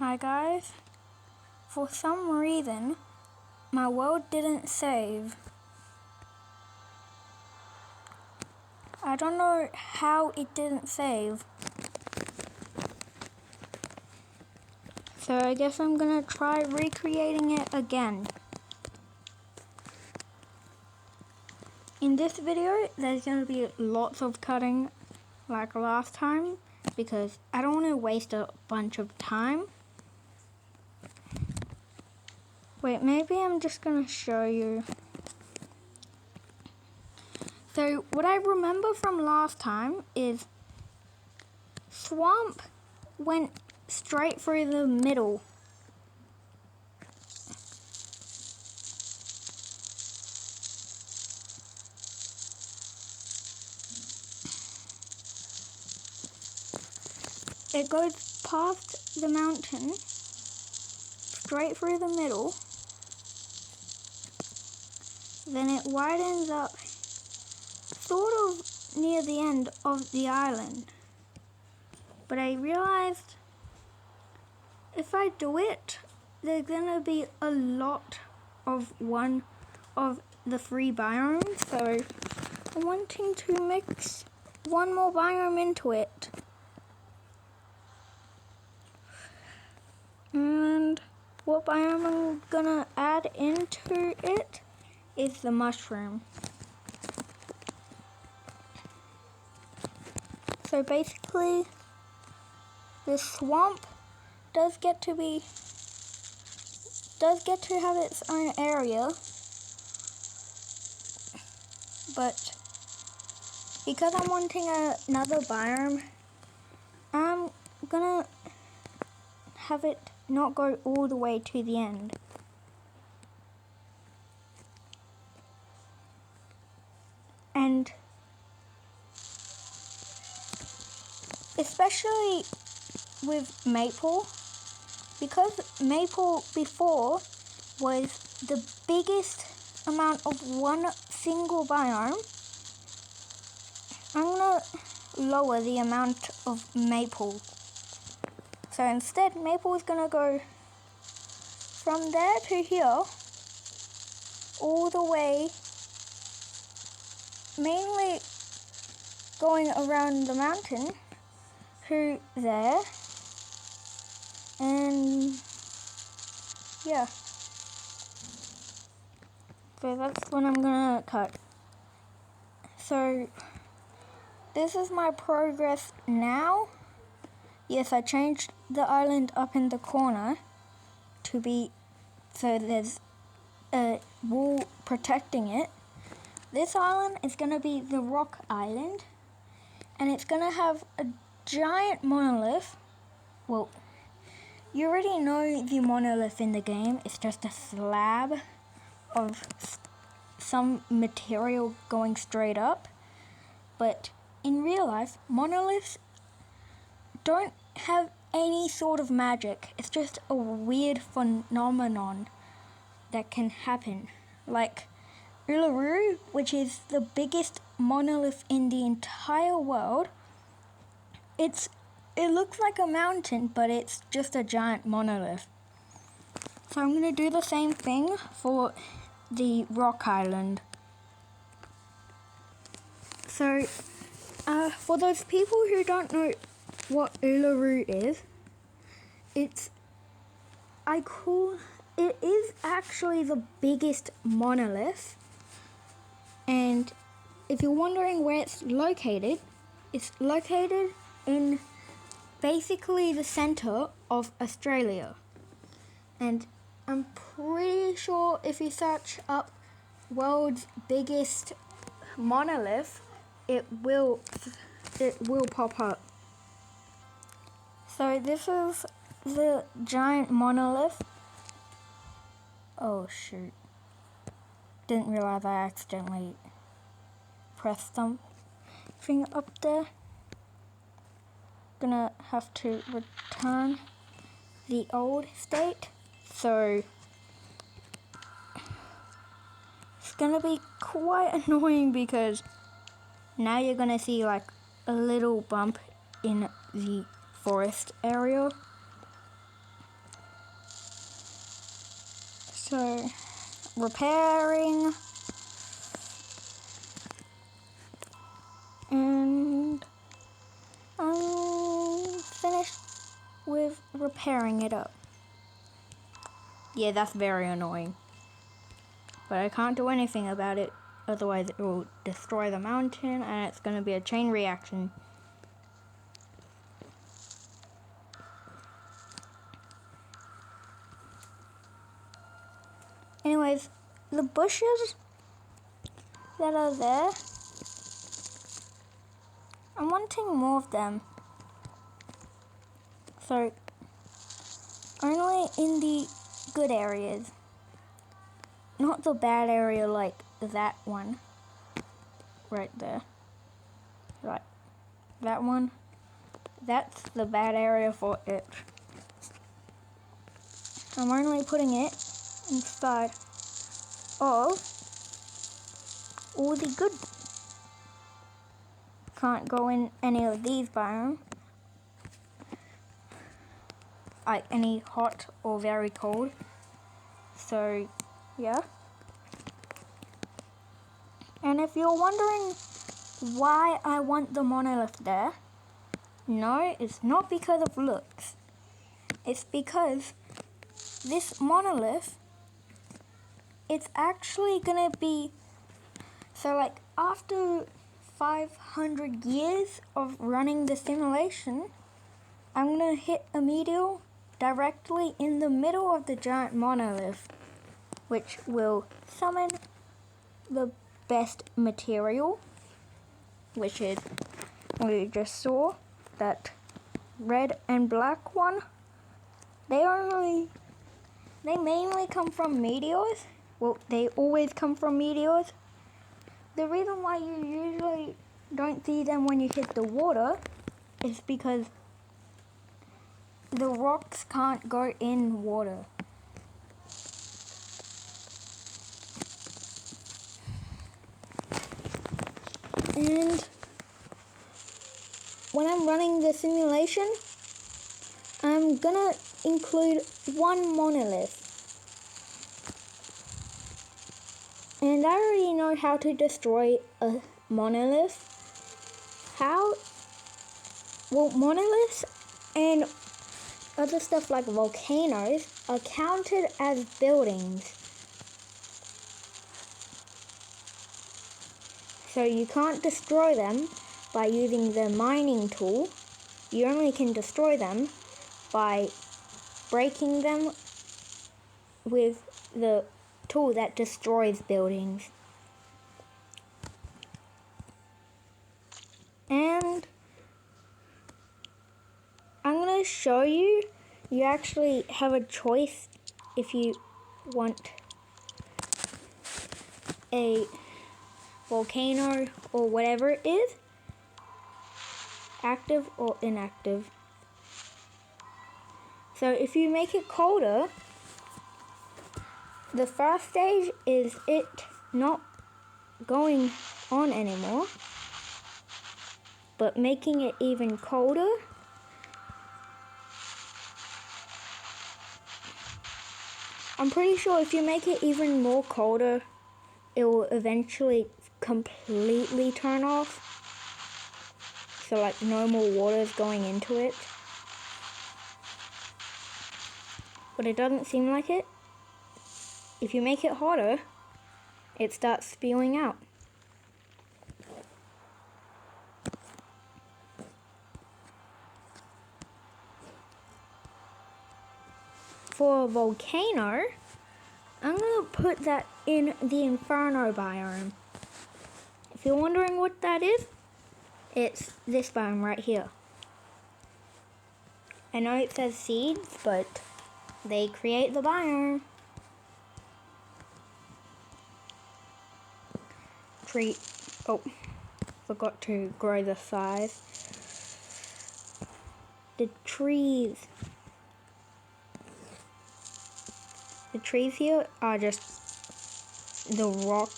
Hi guys, for some reason my world didn't save. I don't know how it didn't save. So I guess I'm gonna try recreating it again. In this video there's gonna be lots of cutting like last time because I don't want to waste a bunch of time. Wait, maybe I'm just gonna show you. So what I remember from last time is Swamp went straight through the middle. It goes past the mountain, straight through the middle, then it widens up sort of near the end of the island. But I realized if I do it, there's gonna be a lot of one of the three biomes, so I'm wanting to mix one more biome into it. And what biome I'm gonna add into it is the mushroom. So basically, the swamp does get to have its own area, but because I'm wanting another biome, I'm gonna have it not go all the way to the end. And especially with Maple, because Maple before was the biggest amount of one single biome, I'm gonna lower the amount of Maple. So instead, Maple is gonna go from there to here, all the way, mainly going around the mountain to there, and yeah. So that's what I'm gonna cut. So this is my progress now. Yes, I changed the island up in the corner to be so there's a wall protecting it. This island is gonna be the rock island, and it's gonna have a giant monolith. Well, you already know the monolith in the game. It's just a slab of some material going straight up. But in real life, monoliths don't have any sort of magic. It's just a weird phenomenon that can happen. Like Uluru, which is the biggest monolith in the entire world, it looks like a mountain, but it's just a giant monolith. So I'm going to do the same thing for the rock island. So for those people who don't know what Uluru is, it is actually the biggest monolith, and if you're wondering where it's located in basically the center of Australia. And I'm pretty sure if you search up world's biggest monolith, it will pop up. So this is the giant monolith. Oh shoot. Didn't realize I accidentally pressed something up there. Gonna have to return the old state. So it's gonna be quite annoying because now you're gonna see like a little bump in the forest area. So, repairing. And I'm finished with repairing it up. Yeah, that's very annoying. But I can't do anything about it, otherwise it will destroy the mountain and it's going to be a chain reaction. Anyways, the bushes that are there, I'm wanting more of them. So, only in the good areas. Not the bad area like that one. Right there. Right. That one. That's the bad area for it. I'm only putting it inside of all the good. Can't go in any of these biomes. Like any hot or very cold. So, yeah. And if you're wondering why I want the monolith there, no, it's not because of looks. It's because this monolith, it's actually gonna be, so like after 500 years of running the simulation, I'm gonna hit a meteor directly in the middle of the giant monolith, which will summon the best material, which is, we just saw, that red and black one. They mainly come from meteors. Well, they always come from meteors. The reason why you usually don't see them when you hit the water is because the rocks can't go in water. And when I'm running the simulation, I'm gonna include one monolith. And I already know how to destroy a monolith. How? Well, monoliths and other stuff like volcanoes are counted as buildings. So you can't destroy them by using the mining tool. You only can destroy them by breaking them with the tool that destroys buildings. And I'm going to show you, you actually have a choice if you want a volcano or whatever it is, active or inactive. So if you make it colder, the first stage is it not going on anymore, but making it even colder, I'm pretty sure if you make it even more colder, it will eventually completely turn off. So like no more water is going into it. But it doesn't seem like it. If you make it hotter, it starts spewing out. For a volcano, I'm going to put that in the Inferno biome. If you're wondering what that is, it's this biome right here. I know it says seeds, but they create the biome. Tree. Oh, forgot to grow the size. The trees. The trees here are just the rock.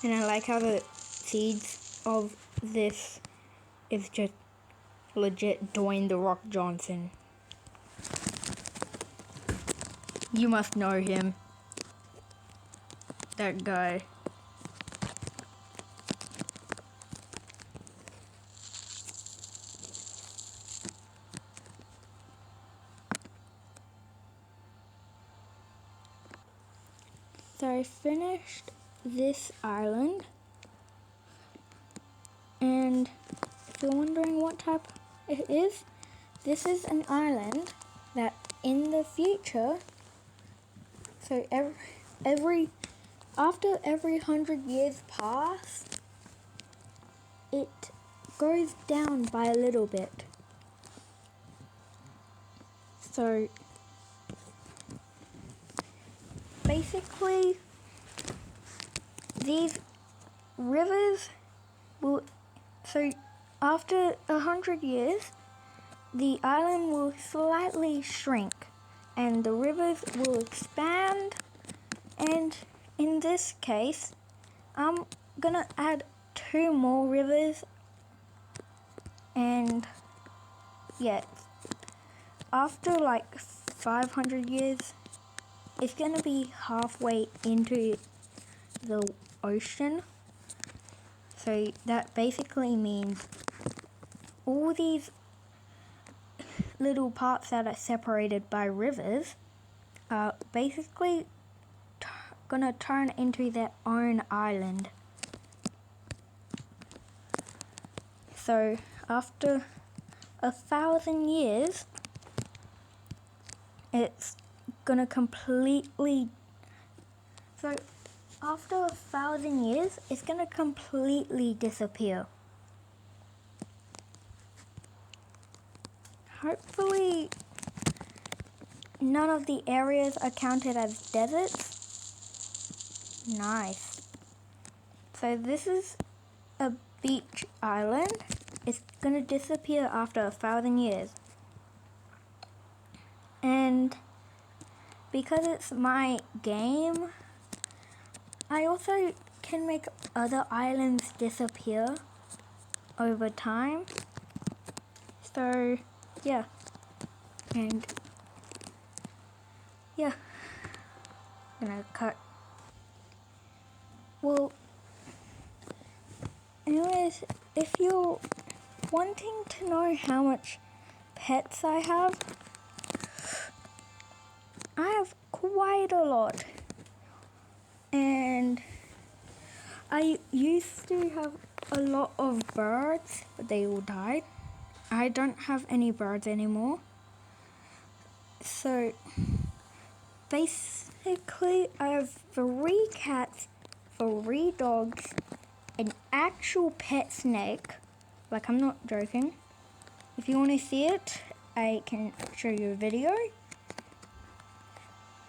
And I like how the seeds of this is just legit Dwayne The Rock Johnson. You must know him. That guy. So I finished this island, and if you're wondering what type it is, this is an island that in the future, so after every 100 years pass, it goes down by a little bit. So basically, these rivers will, so after 100 years, the island will slightly shrink and the rivers will expand, and in this case, I'm gonna add 2 more rivers, and yeah, after like 500 years, it's gonna be halfway into the ocean. So that basically means all these little parts that are separated by rivers are basically gonna turn into their own island. So after 1,000 years, it's gonna completely, so after 1,000 years, it's gonna completely disappear. Hopefully, none of the areas are counted as deserts. Nice. So this is a beach island. It's gonna disappear after 1,000 years. And because it's my game, I also can make other islands disappear over time. So yeah, and yeah, I'm gonna cut. Well, anyways, if you're wanting to know how much pets I have quite a lot. And I used to have a lot of birds, but they all died. I don't have any birds anymore. So basically, I have 3 cats, 3 dogs, an actual pet snake. Like, I'm not joking. If you want to see it, I can show you a video.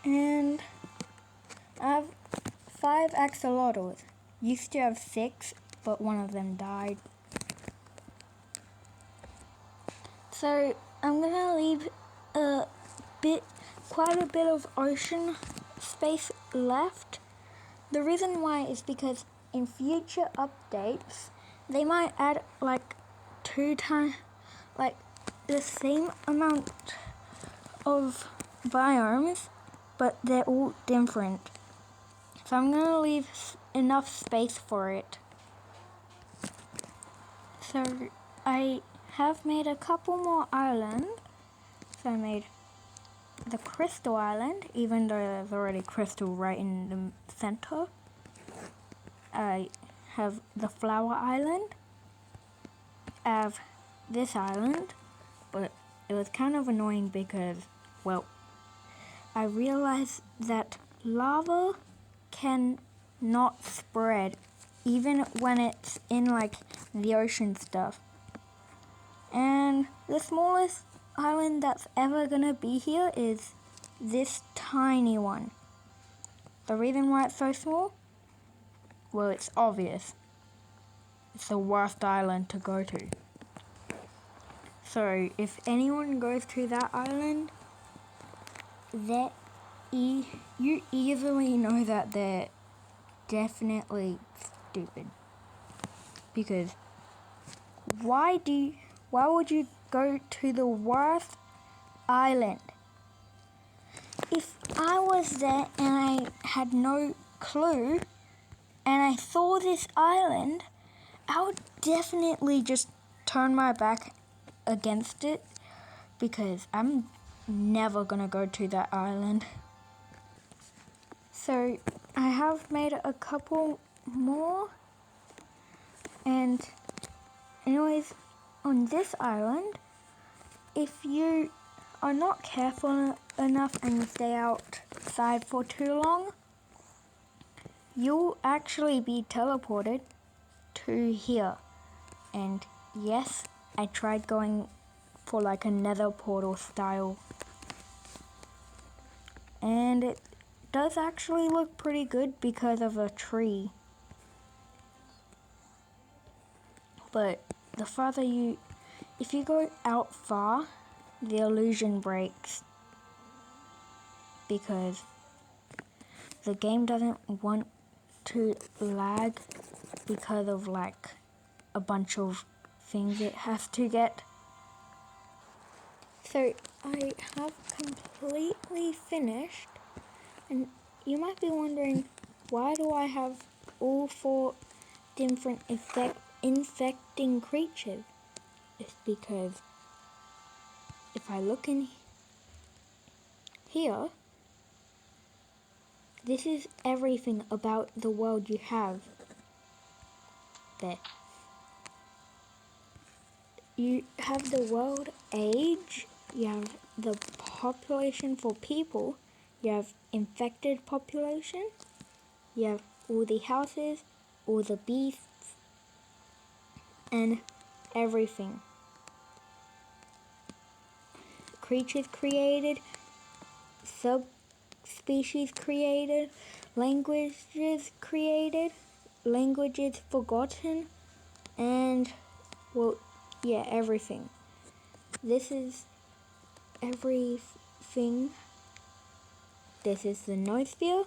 And I have 5 axolotls. Used to have 6, but one of them died. So I'm gonna leave quite a bit of ocean space left. The reason why is because in future updates, they might add like 2 times, like the same amount of biomes, but they're all different. So I'm gonna leave enough space for it. So I have made a couple more islands. So I made the Crystal Island, even though there's already crystal right in the center. I have the Flower Island. I have this island, but it was kind of annoying because, well, I realized that lava can not spread even when it's in like the ocean stuff. And the smallest island that's ever gonna be here is this tiny one. The reason why it's so small? Well, it's obvious. It's the worst island to go to. So if anyone goes to that island, you easily know that they're definitely stupid. Because why would you go to the worst island? if I was there and I had no clue and I saw this island, I would definitely just turn my back against it because I'm never gonna go to that island. So I have made a couple more, and anyways, on this island, if you are not careful enough and you stay outside for too long, you'll actually be teleported to here. And yes, I tried going for like a nether portal style, and it does actually look pretty good because of a tree. But the farther if you go out far, the illusion breaks because the game doesn't want to lag because of like a bunch of things it has to get. So I have completely finished, and you might be wondering, why do I have all 4 different infecting creatures? It's because if I look in here, this is everything about the world you have there. You have the world age, you have the population for people, you have infected population, you have all the houses, all the beasts, and everything. Creatures created, subspecies created, languages created, languages forgotten, and well, yeah, everything. This is everything. This is the noosphere,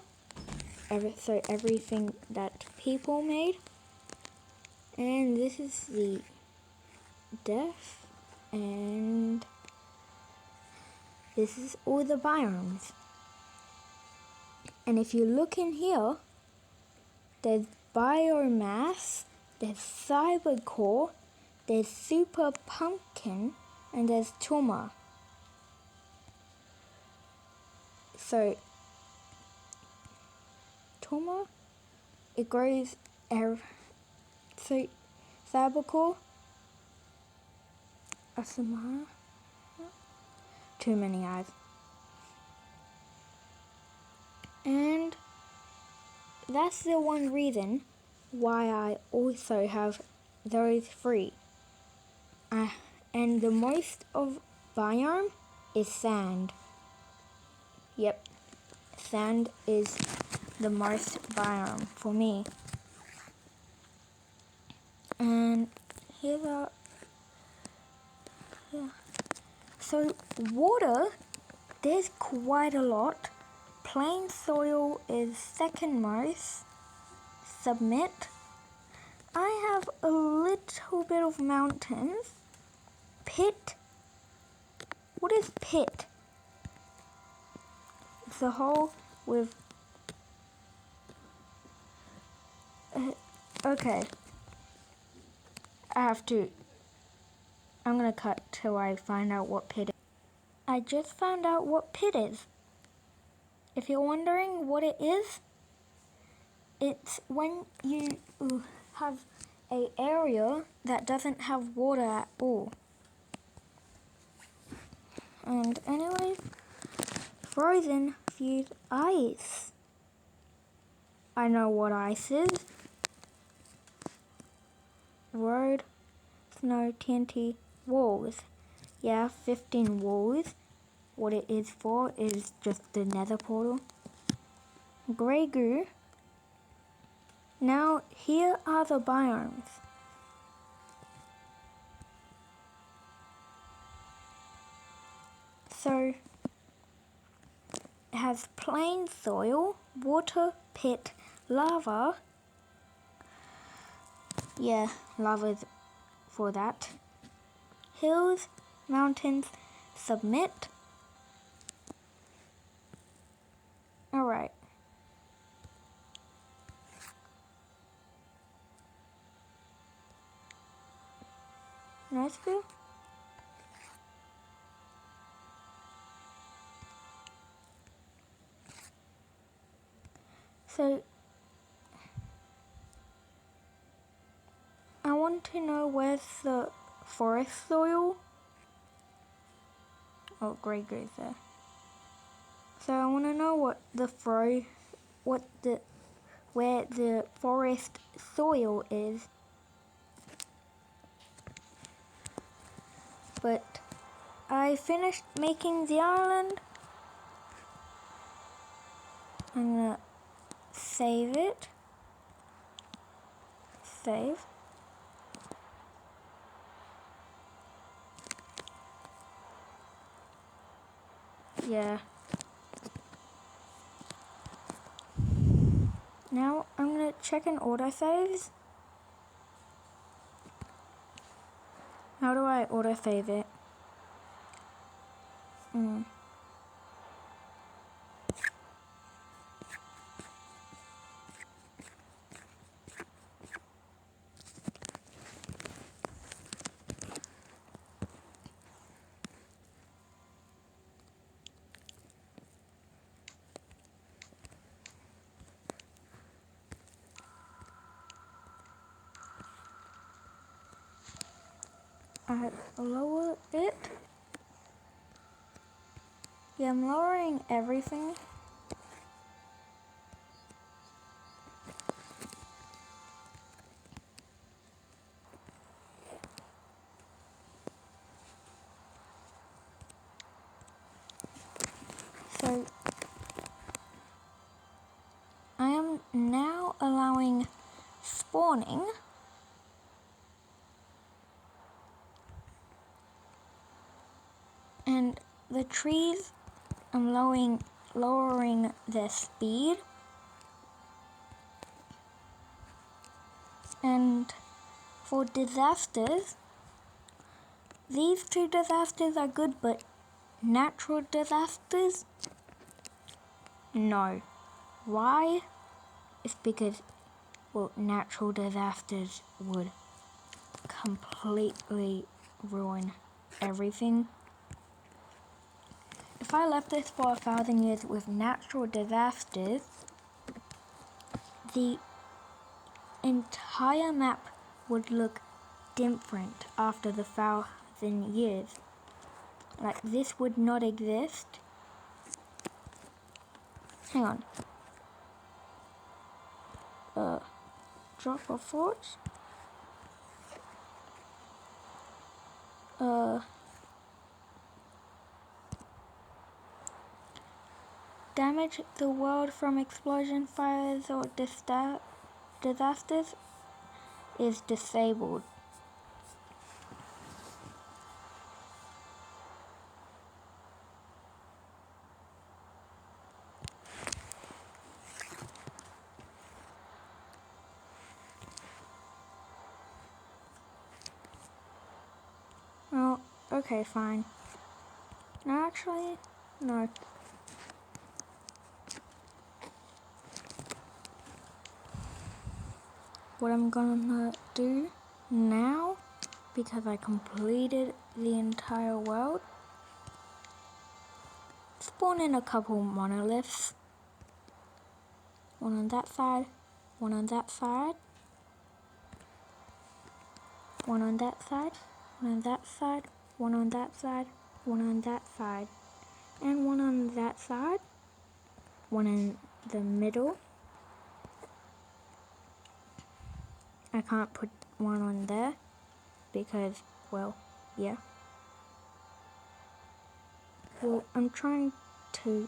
so everything that people made. And this is the death, and this is all the biomes. And if you look in here, there's biomass, there's cybercore, there's super pumpkin, and there's tumor. So tumor, it grows so cybercore, Asamara, too many eyes. And that's the one reason why I also have those 3. And the most of biome is sand. Yep, sand is the most biome for me. And here's so water, there's quite a lot. Plain soil is second most. Submit. I have a little bit of mountains. Pit. What is pit? It's a hole with... okay. I'm gonna cut till I find out what pit is. I just found out what pit is. If you're wondering what it is, it's when you have an area that doesn't have water at all. And anyways, frozen fused ice. I know what ice is. Road, snow, TNT, walls. Yeah, 15 walls. What it is for is just the nether portal. Grey goo. Now here are the biomes. So it has plain soil, water, pit, lava. Yeah, lava's for that. Hills, mountains, submit. Alright. Nice view. So, I want to know where's the forest soil. Oh, grey goes there. So I want to know where the forest soil is. But I finished making the island. I'm gonna save it. Save. Yeah. Now I'm gonna check in autosaves. How do I autosave it? I lower it. Yeah, I'm lowering everything. So I am now allowing spawning. And the trees, I'm lowering their speed. And for disasters, these two disasters are good, but natural disasters, no. Why? It's because, well, natural disasters would completely ruin everything. If I left this for 1,000 years with natural disasters, the entire map would look different after the 1,000 years. Like, this would not exist. Hang on. Drop of thoughts. Damage the world from explosion, fires, or disasters is disabled. Oh, okay, fine. No, actually, no. What I'm gonna do now, because I completed the entire world, spawn in a couple monoliths. One on that side, one on that side, one on that side, one on that side, one on that side, one on that side, and one on that side, one in the middle. I can't put one on there because, well, yeah. Well, I'm trying to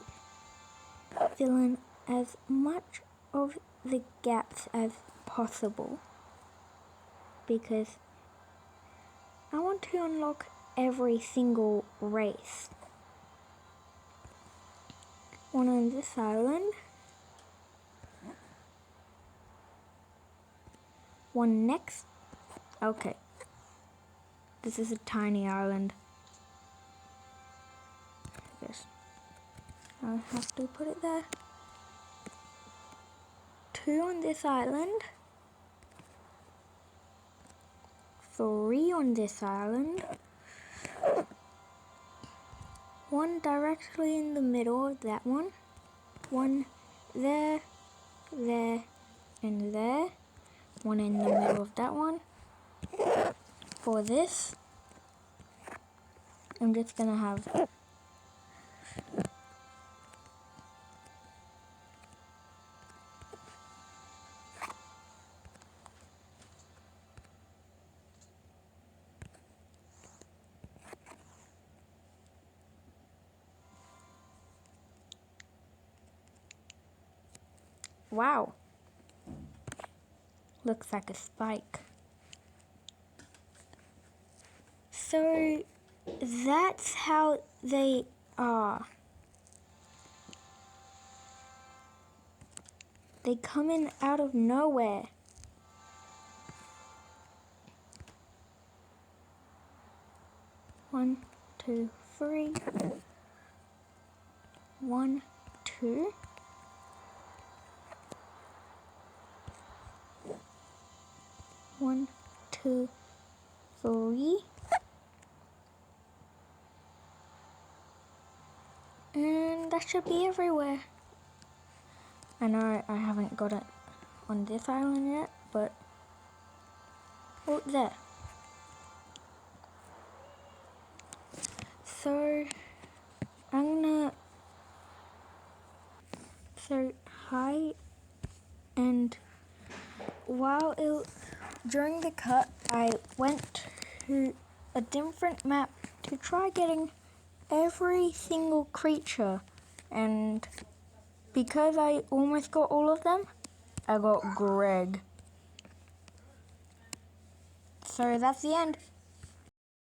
fill in as much of the gaps as possible because I want to unlock every single race. One on this island, one next. Okay, this is a tiny island. I guess I'll have to put it there. 2 on this island, 3 on this island, 1 directly in the middle of that one, 1 there, there, and there, 1 in the middle of that one. For this, I'm just gonna have wow, looks like a spike. So that's how they are. They come in out of nowhere. One, two, three. 1, 2. One, two, 3. And that should be everywhere. I know I haven't got it on this island yet, but oh, there. So I'm gonna hi, and during the cut I went to a different map to try getting every single creature, and because I almost got all of them, I got Greg. So that's the end.